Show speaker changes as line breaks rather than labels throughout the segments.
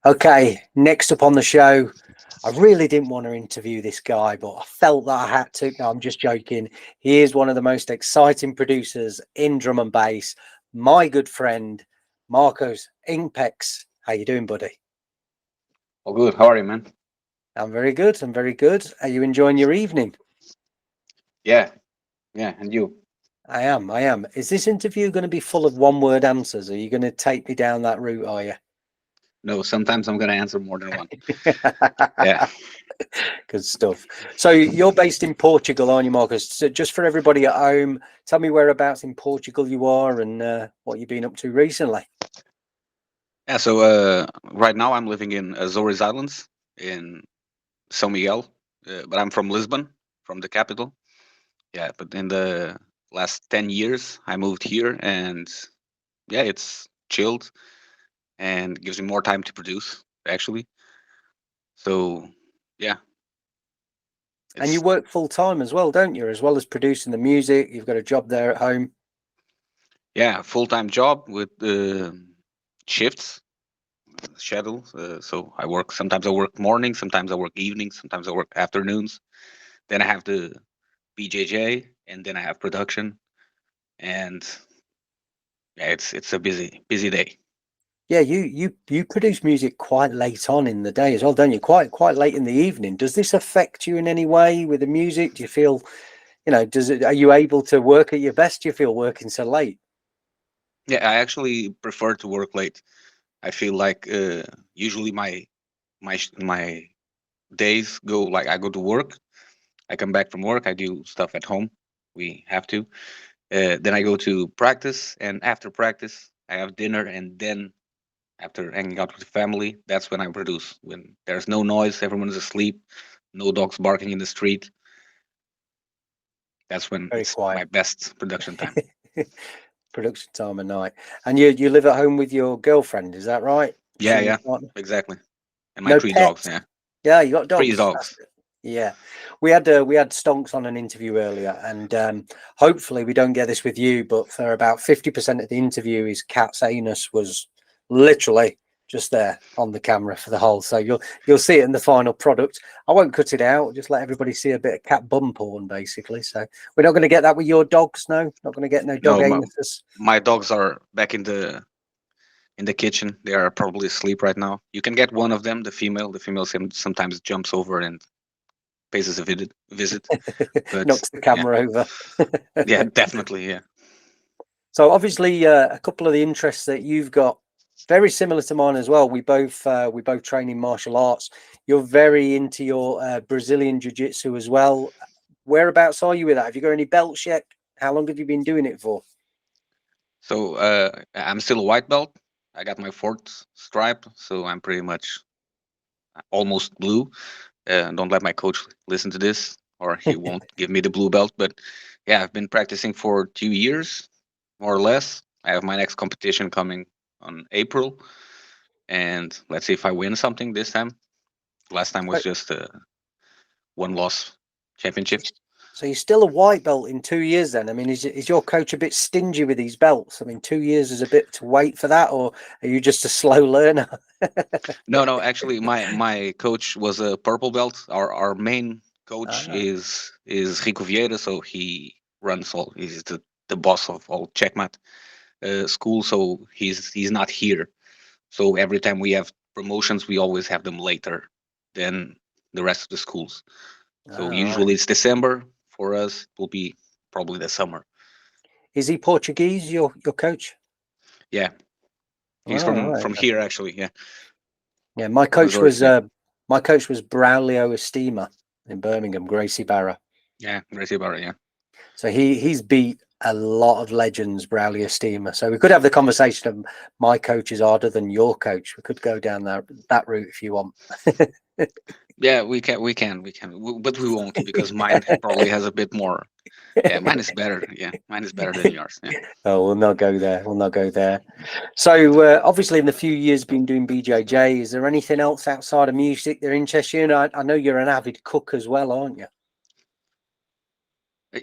Okay, next up on the show, I really didn't want to interview this guy, but I felt that I had to. No, I'm just joking. He is one of the most exciting producers in drum and bass. My good friend, Marcos Impex. How you doing, buddy?
Oh, good. How are you, man?
I'm very good. I'm very good. Are you enjoying your evening?
Yeah, yeah, and you?
I am. I am. Is this interview going to be full of one-word answers? Are you going to take me down that route, are you?
No, sometimes I'm gonna answer more than one. Yeah,
Good stuff. So you're based in Portugal, aren't you, Marcus? So just for everybody at home, tell me whereabouts in Portugal you are and what you've been up to recently.
yeah. So right now I'm living in Azores Islands in São Miguel, but I'm from Lisbon, from the capital. Yeah, but in the last 10 years I moved here, and yeah, it's chilled and gives me more time to produce actually. So yeah,
And you
it's
work full time as well, don't you? As well as producing the music, you've got a job there at home.
yeah, full time job with shifts schedule. So I work sometimes I work mornings, sometimes I work evenings, sometimes I work afternoons. Then I have the BJJ, and then I have production, and yeah, it's a busy day.
Yeah, you produce music quite late on in the day as well, don't you? Quite late in the evening. Does this affect you in any way with the music? Do you feel, does it? Are you able to work at your best? Do you feel working so late?
Yeah, I actually prefer to work late. I feel like usually my days go like I go to work, I come back from work, I do stuff at home. We have to. Then I go to practice, and after practice, I have dinner, and then after hanging out with the family, that's when I produce. When there's no noise, everyone is asleep, no dogs barking in the street. That's when
Very
it's my
quiet.
best production time.
Production time of night. And you live at home with your girlfriend, is that right?
Yeah,
She
yeah, exactly. And my
no
three dogs.
pets?
Yeah,
Yeah, you got
three
dogs.
dogs.
Yeah. We had Stonks on an interview earlier, and hopefully we don't get this with you, but for about 50% of the interview, his cat's anus was literally just there on the camera for the whole. So you'll see it in the final product. I won't cut it out, just let everybody see a bit of cat bum porn, basically. So we're not going to get that with your dogs, no? Not going to get no dog
No,
anuses.
my dogs are back in the kitchen. They are probably asleep right now. You can get one of them, the female. The female sometimes jumps over and pays us a visit. But
Knocks the
yeah,
camera over.
yeah, definitely, yeah.
So obviously, a couple of the interests that you've got very similar to mine as well. We both train in martial arts. You're very into your Brazilian jiu-jitsu as well. Whereabouts are you with that? Have you got any belts yet? How long have you been doing it for?
So I'm still a white belt. I got my fourth stripe, so I'm pretty much almost blue. Don't let my coach listen to this, or he won't give me the blue belt. But yeah, I've been practicing for 2 years, more or less. I have my next competition coming on April, and let's see if I win something this time. Last time was just a one loss championship.
So you're still a white belt in 2 years then? I mean, is your coach a bit stingy with these belts? I mean, 2 years is a bit to wait for that, or are you just a slow learner?
No, no, actually, my coach was a purple belt. Our main coach
Ah,
is Rico Vieira, so he runs all. He's the boss of all checkmat school. So he's not here. So every time we have promotions, we always have them later than the rest of the schools. So
all right.
usually it's December. For us, it will be probably the summer.
Is he Portuguese, your coach?
Yeah, he's
All right.
from here actually. Yeah,
Yeah,
from Azores. Yeah,
My coach was Braulio Estima in Birmingham, Gracie Barra.
yeah, Gracie Barra. Yeah.
So he's beat a lot of legends, Braulio Estima. So we could have the conversation of my coach is harder than your coach. We could go down that route if you want.
Yeah, but we won't because mine probably has a bit more. Yeah, mine is better. Yeah, mine is better than yours. Yeah.
Oh, we'll not go there. We'll not go there. So obviously, in the few years been doing BJJ, is there anything else outside of music that interests you? And I know you're an avid cook as well, aren't you?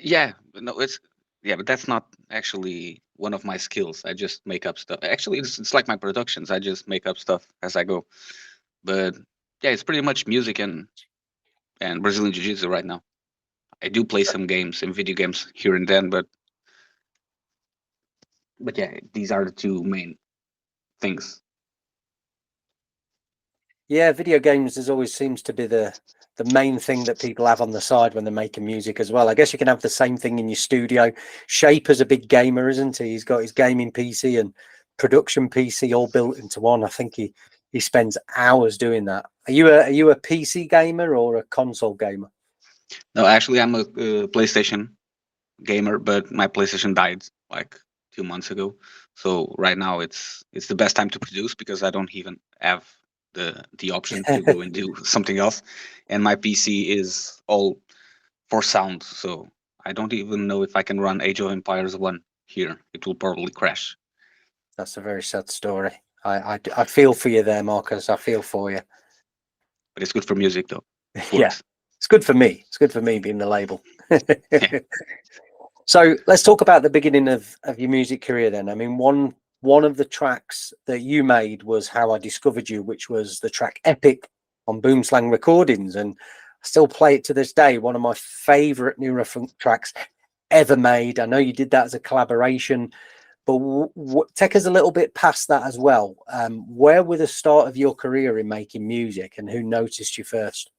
Yeah, but no, it's yeah, but that's not actually one of my skills. I just make up stuff. Actually, it's like my productions. I just make up stuff as I go. But yeah, it's pretty much music and Brazilian Jiu-Jitsu right now. I do play some games and video games here and then, but yeah, these are the two main things.
Yeah, video games is always seems to be the main thing that people have on the side when they're making music as well. I guess you can have the same thing in your studio. Shaper's a big gamer, isn't he? He's got his gaming PC and production PC all built into one. I think he spends hours doing that. Are you a PC gamer or a console gamer?
No, actually, I'm a PlayStation gamer, but my PlayStation died like 2 months ago. So right now it's the best time to produce because I don't even have the option to go and do something else, and my PC is all for sound. So I don't even know if I can run Age of Empires 1 here. It will probably crash.
That's a very sad story. I feel for you there, Marcus. I feel for you.
But it's good for music though. It
Yeah,
works.
it's good for me. It's good for me being the label.
Yeah.
So let's talk about the beginning of your music career then. I mean, one of the tracks that you made was How I Discovered You, which was the track Epic on Boomslang Recordings. And I still play it to this day. One of my favorite neurofunk tracks ever made. I know you did that as a collaboration, but take us a little bit past that as well. Where were the start of your career in making music and who noticed you first?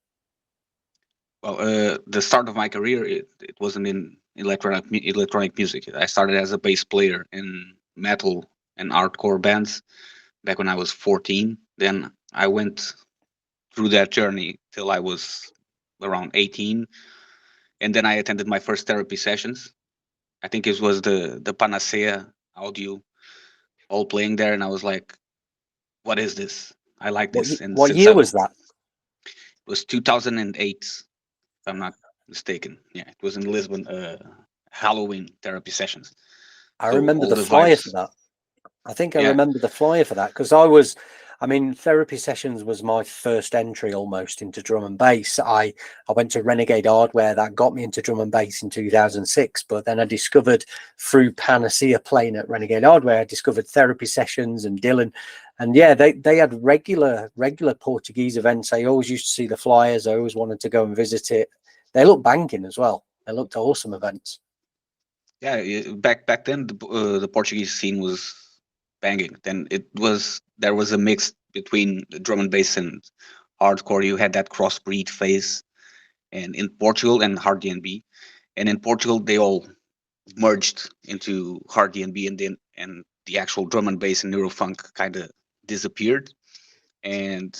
Well, the start of my career it wasn't in electronic music. I started as a bass player in metal and hardcore bands back when I was 14. Then I went through that journey till I was around 18, and then I attended my first therapy sessions. I think it was the Panacea audio all playing there, and I was like, "What is this? I like this." And
What
since
year
I
was that?
it was 2008, if I'm not mistaken. Yeah, it was in Lisbon. Halloween therapy sessions.
I
So
remember
all
the
the
flyer for
vibes.
that. I think I
Yeah,
remember the flyer for that because I mean, therapy sessions was my first entry almost into drum and bass. I went to Renegade Hardware, that got me into drum and bass in 2006. But then I discovered through Panacea playing at Renegade Hardware, I discovered therapy sessions and Dylan. And yeah, they had regular Portuguese events. I always used to see the flyers. I always wanted to go and visit it. They looked banking as well. They looked awesome events.
yeah. Back then, the Portuguese scene was banging. Then there was a mix between the drum and bass and hardcore. You had that crossbreed phase, and in Portugal and hard DNB, and in Portugal they all merged into hard DNB, and the actual drum and bass and neurofunk kind of disappeared. And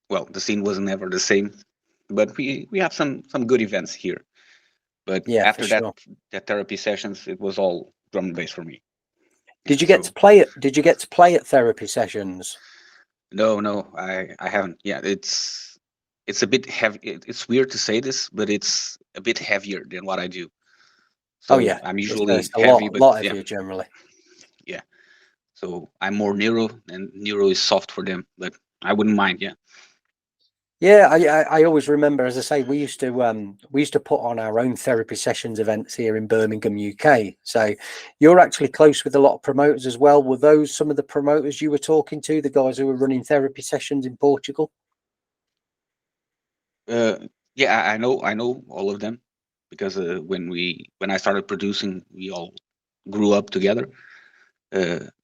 well, the scene wasn't ever the same. But we have some good events here. But
Yeah, for
after
sure.
that therapy sessions, it was all drum and bass for me. Yeah.
Did you get to
So
play it? Did you get to play at therapy sessions?
no, I haven't. Yeah, it's a bit heavy. It's weird to say this, but it's a bit heavier than what I do.
Oh
So
yeah,
I'm
it's
usually
a
heavy, but
lot
yeah,
heavier generally.
yeah. So I'm more neuro, and neuro is soft for them, but I wouldn't mind. Yeah.
Yeah, I always remember, as I say, we used to put on our own therapy sessions events here in Birmingham, UK. So you're actually close with a lot of promoters as well. Were those some of the promoters you were talking to, the guys who were running therapy sessions in Portugal?
Uh, yeah, I know all of them because when I started producing, we all grew up together,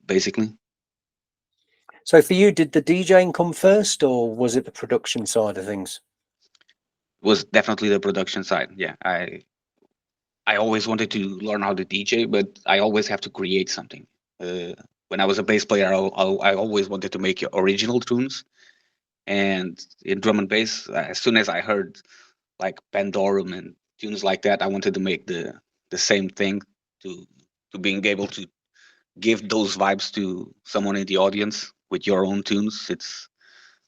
basically.
So for you, did the DJing come first, or was it the production side of things?
Was definitely the production side. Yeah, I always wanted to learn how to DJ, but I always have to create something. Uh, when I was a bass player, I always wanted to make original tunes, and in drum and bass, as soon as I heard like Pandorum and tunes like that, I wanted to make the same thing to being able to give those vibes to someone in the audience with your own tunes. It's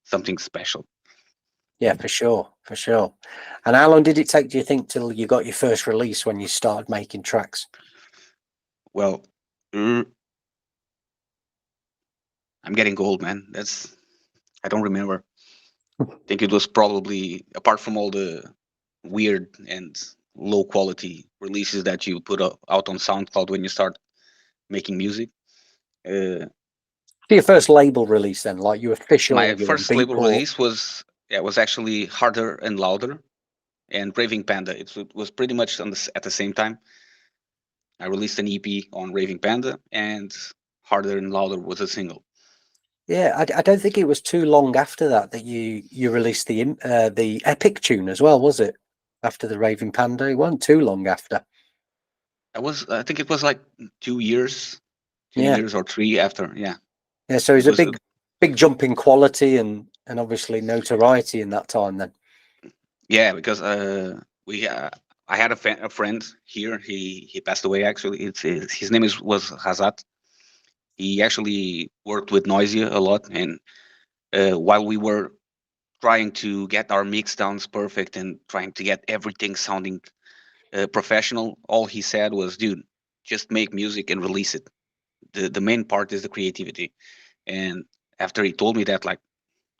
something special.
Yeah, for sure, for sure. And how long did it take, do you think, till you got your first release when you started making tracks?
Well, I'm getting old, man. That's I don't remember. I think it was probably apart from all the weird and low quality releases that you put out on SoundCloud when you start making music. Uh,
For your first label release, then, like you
My
official, you're on
first label
Beatport.
release was, yeah, was actually Harder and Louder and Raving Panda. It was pretty much at the same time. I released an EP on Raving Panda, and Harder and Louder was a single.
Yeah, I don't think it was too long after that that you released the Epic tune as well, was it? After the Raving Panda, it wasn't too long after.
I think it was like 2 years, two
Yeah,
years or three after. Yeah,
yeah. So
it
it's a
was.
big jump in quality and obviously notoriety in that time. Then,
Yeah, because we I had a friend here. He passed away actually. His name was Hazat. He actually worked with Noisia a lot, and while we were trying to get our mix downs perfect and trying to get everything sounding professional, all he said was, "Dude, just make music and release it. The main part is the creativity." And after he told me that, like,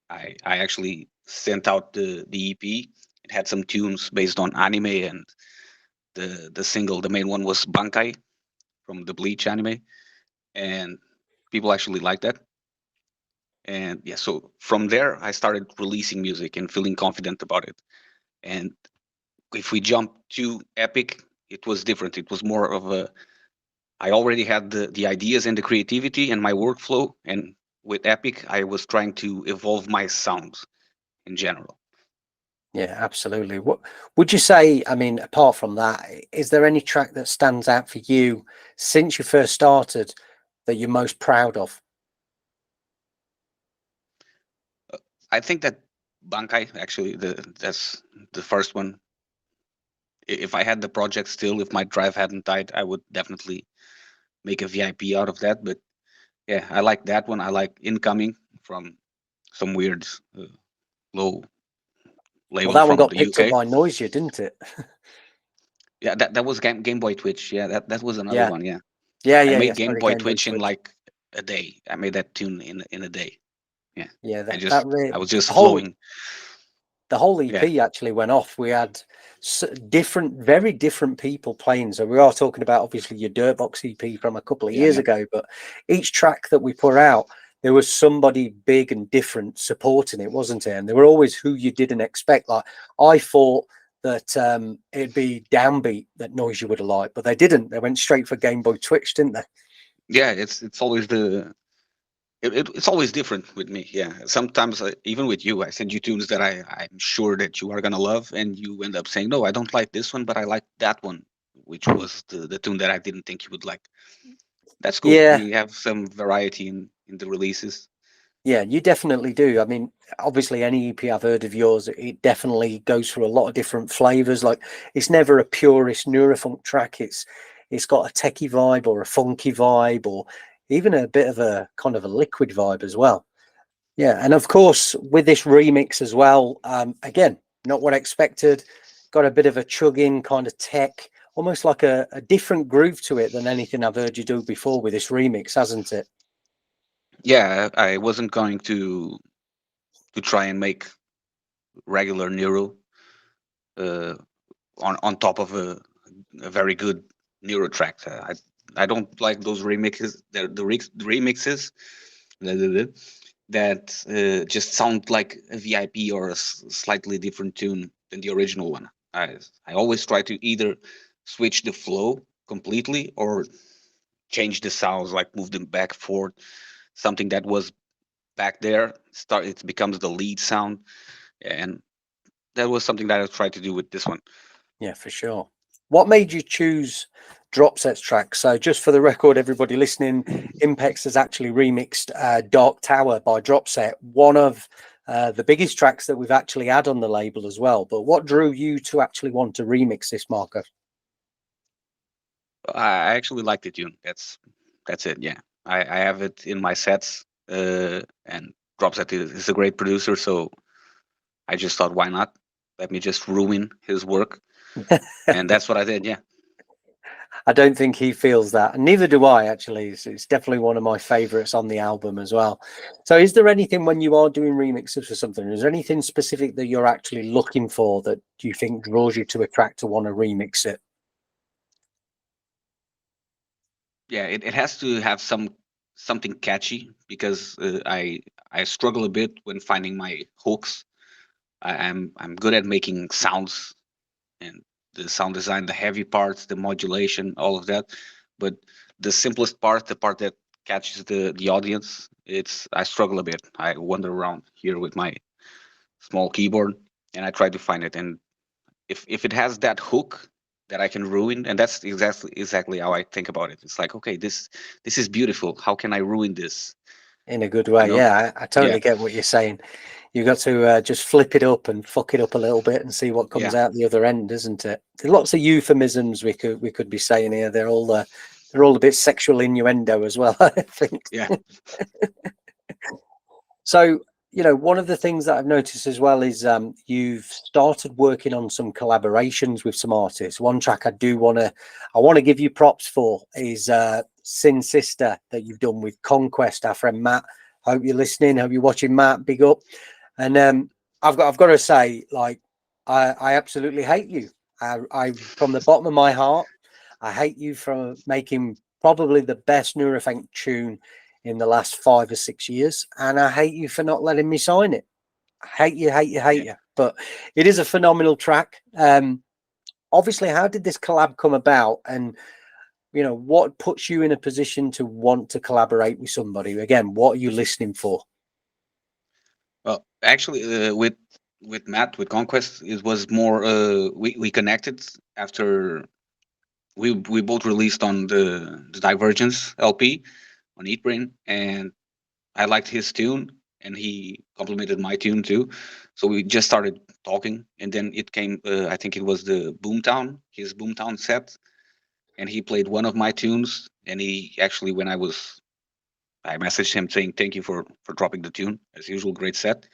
I actually sent out the EP. It had some tunes based on anime, and the single, the main one was Bankai from the Bleach anime, and people actually liked that. And yeah, so from there I started releasing music and feeling confident about it. And if we jump to Epic, it was different. It was more of a, I already had the ideas and the creativity and my workflow, and with Epic I was trying to evolve my sound in general.
yeah, absolutely. What would you say? I mean, apart from that, is there any track that stands out for you since you first started that you're most proud of?
I think that Bankai actually, that's the first one. If I had the project still, if my drive hadn't died, I would definitely make a VIP out of that. But yeah, I like that one. I like Incoming from some weird low
Well,
label
that one
from
got
the
picked up
UK.
by Noisia, didn't it?
Yeah, that was Game Boy Twitch. Yeah, that was another
Yeah,
one. Yeah,
yeah,
I
yeah.
made Game
Sorry,
Boy
Game Boy
Twitch in
Twitch.
like a day. I made that tune in a day. Yeah,
Yeah,
I was
the
just
whole
flowing.
EP
Yeah,
actually went off. We had different, very different people playing. So we are talking about obviously your Dirtbox EP from a couple of
yeah,
years
yeah,
ago, but each track that we put out, there was somebody big and different supporting it, wasn't it? And they were always who you didn't expect. Like I thought that it'd be Downbeat that Noisia would have liked, but they didn't. They went straight for Game Boy Twitch, didn't they?
yeah. It's always it's always different with me. Yeah, sometimes even with you, I send you tunes that I'm sure that you are gonna love, and you end up saying, "No, I don't like this one, but I like that one," which was the tune that I didn't think you would like. That's cool.
Yeah,
We have some variety in the releases.
yeah, you definitely do. I mean, obviously, any EP I've heard of yours, it definitely goes through a lot of different flavors. Like, it's never a purist neurofunk track. It's got a techie vibe or a funky vibe or even a bit of a kind of a liquid vibe as well. Yeah, and of course, with this remix as well, again, not what I expected. Got a bit of a chugging kind of tech, almost like a different groove to it than anything I've heard you do before with this remix, hasn't it?
Yeah, I wasn't going to try and make regular Neuro uh, on top of a very good Neuro track. I don't like those remixes. The remixes that just sound like a VIP or a slightly different tune than the original one. I always try to either switch the flow completely or change the sounds, like move them back forward. Something that was back there it becomes the lead sound, and that was something that I tried to do with this one.
Yeah, for sure. What made you choose Dropset's track? So, just for the record, everybody listening, Impex has actually remixed Dark Tower by Dropset, one of the biggest tracks that we've actually had on the label as well. But what drew you to actually want to remix this, Marco?
I actually like the tune. That's it. Yeah, I have it in my sets, and Dropset is a great producer, so I just thought, why not? Let me just ruin his work, and that's what I did. Yeah.
I don't think he feels that, and neither do I. Actually, it's definitely one of my favorites on the album as well. So, is there anything when you are doing remixes for something? Is there anything specific that you're actually looking for that you think draws you to a track to want to remix it?
Yeah, it has to have some something catchy because I struggle a bit when finding my hooks. I'm good at making sounds and the sound design, the heavy parts, the modulation, all of that. But the simplest part, the part that catches the audience, it's I struggle a bit. I wander around here with my small keyboard and I try to find it. And if it has that hook that I can ruin, and that's exactly how I think about it. It's like, okay, this is beautiful. How can I ruin this?
In a good way.
You know?
Yeah, I totally
Yeah,
get what you're saying. You got to just flip it up and fuck it up a little bit and see what comes
yeah,
out the other end, isn't it? There's lots of euphemisms we could be saying here. They're all a bit sexual innuendo as well, I think.
yeah.
So, one of the things that I've noticed as well is you've started working on some collaborations with some artists. One track I want to give you props for is Sin Sister that you've done with Conquest, our friend Matt. Hope you're listening. Hope you're watching, Matt. Big up. And I've got to say, like, I absolutely hate you. I from the bottom of my heart, I hate you for making probably the best neurofunk tune in the last 5 or 6 years, and I hate you for not letting me sign it. I hate you, hate you, hate you. But it is a phenomenal track. Obviously, how did this collab come about, and what puts you in a position to want to collaborate with somebody? Again, what are you listening for?
Well, actually, with Matt with Conquest, it was more we connected after we both released on the Divergence LP on Eat Brain, and I liked his tune, and he complimented my tune too. So we just started talking, and then it came. I think it was the Boomtown, his Boomtown set, and he played one of my tunes. And he actually, when I messaged him saying thank you for dropping the tune as usual, great set,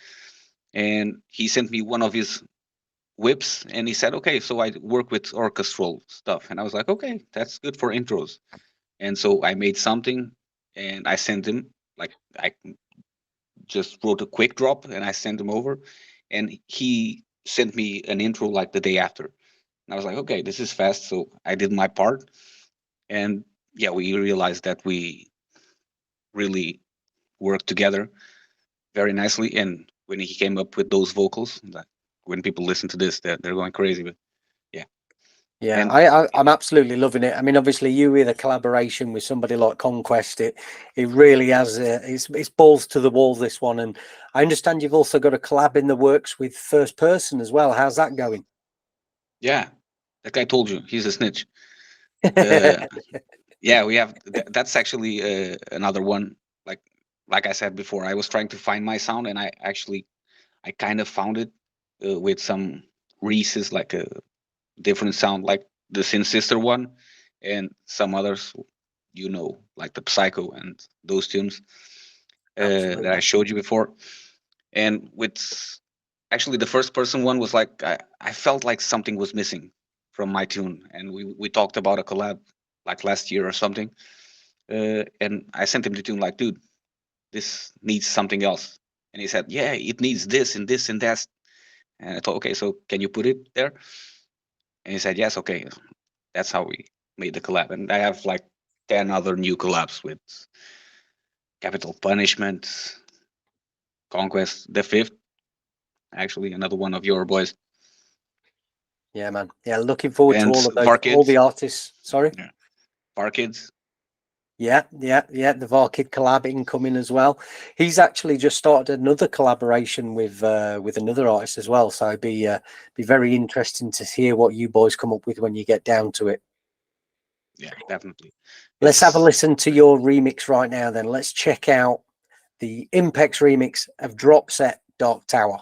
and he sent me one of his whips, and he said, okay, so I work with orchestral stuff, and I was like, okay, that's good for intros, and so I made something, and I sent him like I just wrote a quick drop and I sent him over, and he sent me an intro like the day after. And I was like, okay, this is fast. So I did my part, and yeah, we realized that we really worked together very nicely. And when he came up with those vocals, like, when people listen to this, they're going crazy. But yeah,
Yeah,
and
I'm absolutely loving it. I mean, obviously, you with a collaboration with somebody like Conquest, it really has it's balls to the wall, this one. And I understand you've also got a collab in the works with First Person as well. How's that going?
yeah, that guy told you he's a snitch. Uh, yeah, we have that's actually another one. Like I said before, I was trying to find my sound, and I kind of found it with some Reese's, like a different sound, like the Sin Sister one, and some others, like the Psycho and those tunes that I
Absolutely.
showed you before. And with actually the First Person one was like I felt like something was missing from my tune, and we talked about a collab like last year or something, and I sent him the tune like, dude, this needs something else, and he said, yeah, it needs this and this and that, and I thought, okay, so can you put it there? And he said, yes, okay. That's how we made the collab. And I have like 10 other new collabs with Capital Punishment, Conquest, the Fifth, actually another one of your boys,
Yeah, man. Yeah, looking forward to
and
all of those,
Var
all the
Kids.
artists. Sorry.
Yeah. Var Kids.
Yeah. The Varkid collab incoming as well. He's actually just started another collaboration with another artist as well. So it'd be very interesting to hear what you boys come up with when you get down to it.
Yeah, definitely.
Let's have a listen to your remix right now. Then let's check out the Impex remix of Drop Set Dark Tower.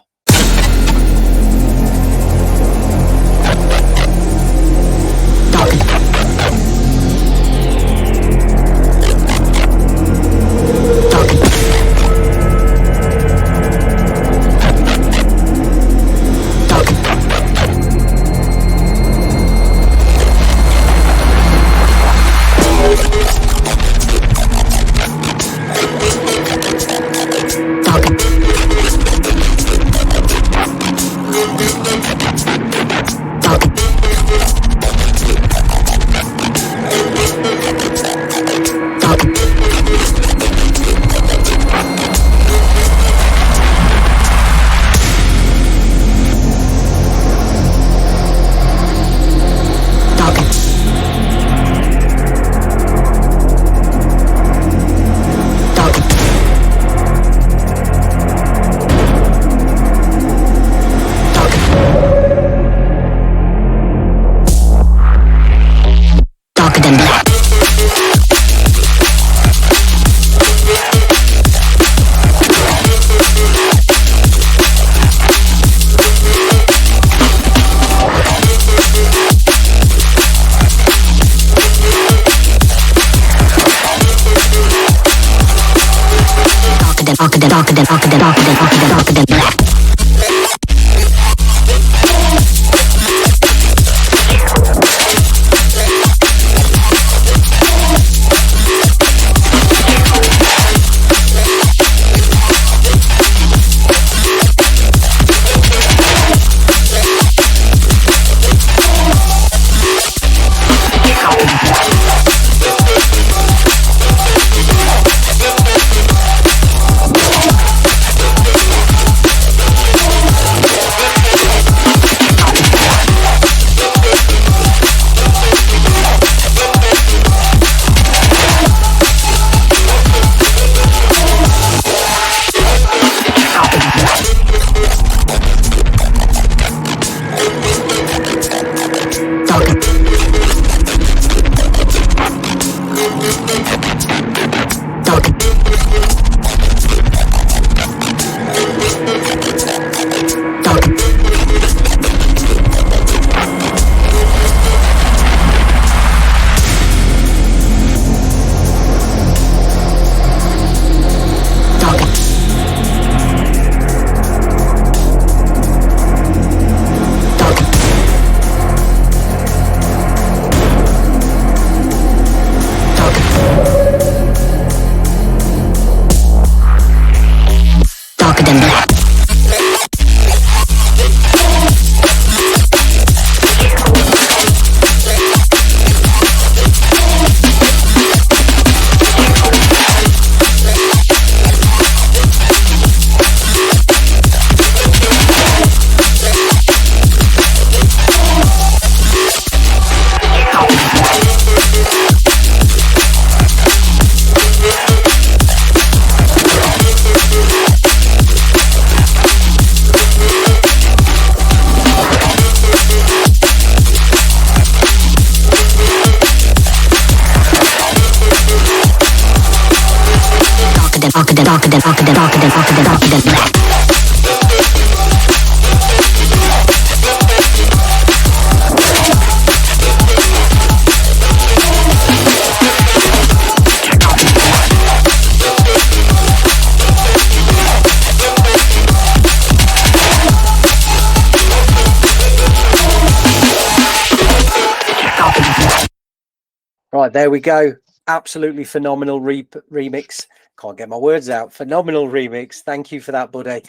Right, there we go. Absolutely phenomenal remix. Can't get my words out. Phenomenal remix. Thank you for that, buddy.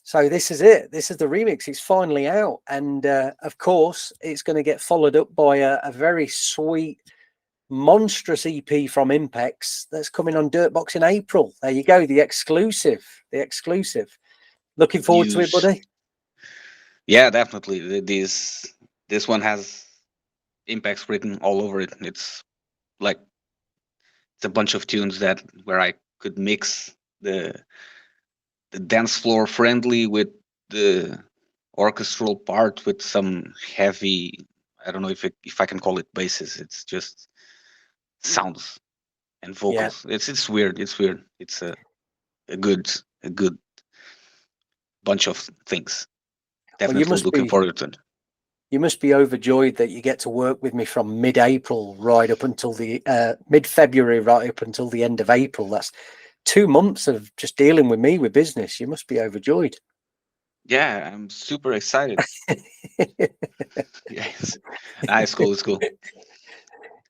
So this is it. This is the remix. It's finally out. And of course, it's going to get followed up by a very sweet, monstrous EP from Impex that's coming on Dirtbox in April. There you go. The exclusive. The exclusive. Looking forward to it, buddy.
Yeah, definitely. This one has Impex written all over it. It's like it's a bunch of tunes where I could mix the dance floor friendly with the orchestral part with some heavy, I don't know if I can call it basses. It's just sounds and vocals. Yeah. It's weird. It's weird. It's a good bunch of things. Definitely well, looking forward to it.
You must be overjoyed that you get to work with me from mid-April right up until the mid-February right up until the end of April. That's 2 months of just dealing with me with business. You must be overjoyed.
Yeah, I'm super excited. Yes, it's cool. It's cool.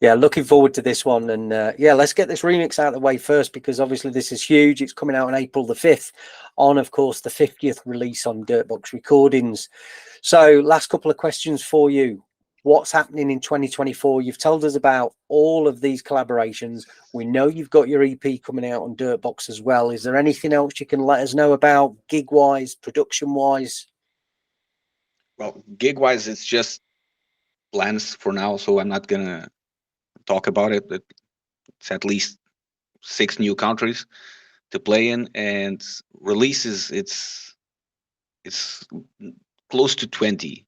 Yeah, looking forward to this one. And yeah, let's get this remix out of the way first, because obviously this is huge. It's coming out on April the 5th on, of course, the 50th release on Dirtbox Recordings. So last couple of questions for you. What's happening in 2024? You've told us about all of these collaborations. We know you've got your EP coming out on Dirtbox as well. Is there anything else you can let us know about gig-wise, production-wise?
Well, gig-wise, it's just plans for now, so I'm not going to talk about it. It's at least 6 new countries to play in, and releases, it's close to 20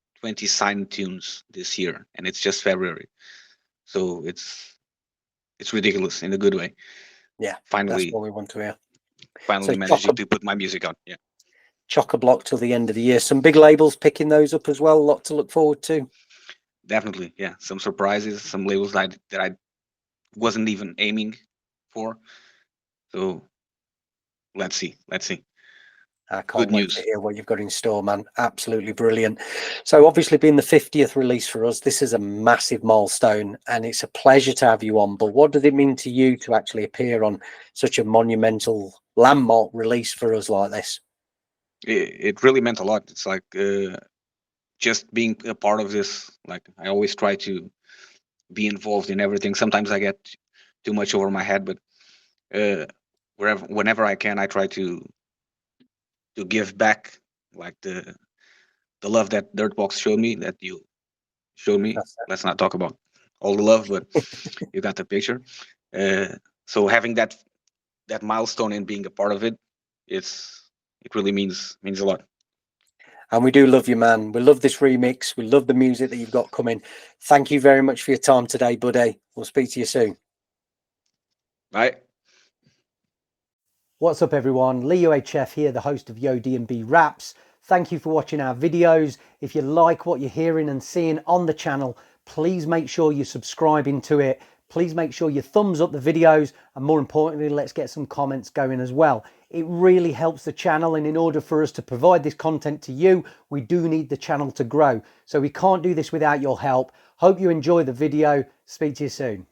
signed tunes this year, and it's just February, so it's ridiculous in a good way.
Yeah,
finally,
that's what we want to hear.
Finally so managing to put my music on. Yeah,
chock-a-block till the end of the year. Some big labels picking those up as well. A lot to look forward to.
Definitely, yeah. Some surprises, some labels that I wasn't even aiming for. So let's see.
I can't wait to hear what you've got in store, man. Absolutely brilliant. So obviously being the 50th release for us, this is a massive milestone, and it's a pleasure to have you on. But what does it mean to you to actually appear on such a monumental landmark release for us like this?
It really meant a lot. It's like just being a part of this. Like, I always try to be involved in everything. Sometimes I get too much over my head, but whenever I can, I try to give back, like the love that Dirtbox showed me, that you showed me. Let's not talk about all the love, but you got the picture. So having that milestone and being a part of it, it really means a lot.
And we do love you, man. We love this remix. We love the music that you've got coming. Thank you very much for your time today, buddy. We'll speak to you soon.
Bye.
What's up, everyone? Leo HF here, the host of DNB Wraps. Thank you for watching our videos. If you like what you're hearing and seeing on the channel, please make sure you're subscribing to it. Please make sure you thumbs up the videos, and more importantly, let's get some comments going as well. It really helps the channel, and in order for us to provide this content to you, we do need the channel to grow. So we can't do this without your help. Hope you enjoy the video. Speak to you soon.